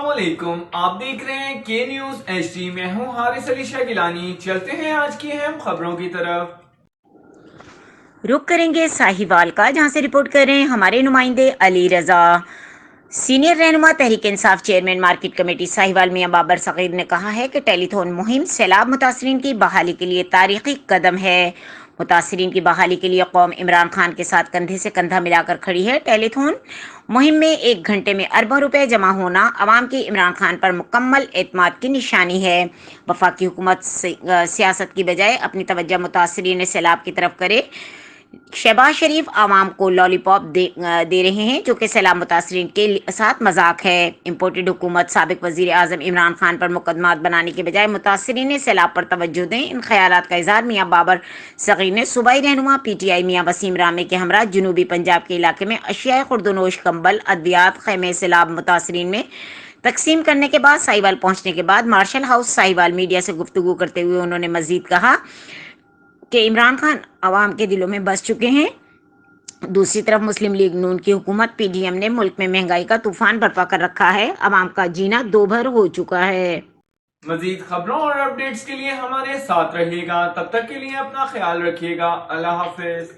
अस्सलाम वालेकुम, आप देख रहे हैं के न्यूज़ HD। मैं हूं हारिस अली शाह गिलानी। चलते हैं आज की अहम खबरों की तरफ। रुक करेंगे साहिवाल का, जहां से रिपोर्ट कर रहे हैं हमारे नुमाइंदे अली रजा। सीनियर रहनुमा Tehreek Insaf chairman market committee Sahiwal मियां बाबर सगीर ने कहा है कि टेलीथॉन मुहिम सैलाब मुतासरीन की बहाली के लिए तारीखी कदम है। मुतासरीन की बहाली के लिए कौम इमरान खान के साथ कंधे से कंधा मिलाकर खड़ी है। टेलीथॉन मुहिम में 1 घंटे में अरबों रुपए जमा होना अवाम की इमरान खान पर मुकम्मल एतमाद की निशानी है। वफाकी हुकूमत सियासत की बजाय अपनी तवज्जो मुतासरीन सैलाब की तरफ करे। शहबाज शरीफ आवाम को लॉलीपॉप दे रहे हैं, जो कि सैलाब मुतासरीन के साथ मजाक है। इम्पोर्टेड हुकूमत साबिक वजीर आजम इमरान खान पर मुकदमात बनाने के बजाय मुतासरीन सैलाब पर तवज्जो दें। इन ख्यालात का इजहार मियाँ बाबर सगीर ने सूबाई रहनुमा PTI मियाँ वसीम रामे के हमरा जनूबी पंजाब के इलाके में अशियाए खुर्दनोश, कंबल, अद्वियात, खैमे सैलाब मुतासरीन में तकसीम करने के बाद साहिवाल पहुंचने के बाद मार्शल हाउस साहिवाल मीडिया से गुफ्तगू करते हुए उन्होंने मजीद कहा कि इमरान खान अवाम के दिलों में बस चुके हैं। दूसरी तरफ मुस्लिम लीग नून की हुकूमत PDM ने मुल्क में महंगाई का तूफान बर्पा कर रखा है। अवाम का जीना दोभर हो चुका है। मजीद खबरों और अपडेट्स के लिए हमारे साथ रहिएगा। तब तक के लिए अपना ख्याल रखिएगा। अल्लाह हाफिज।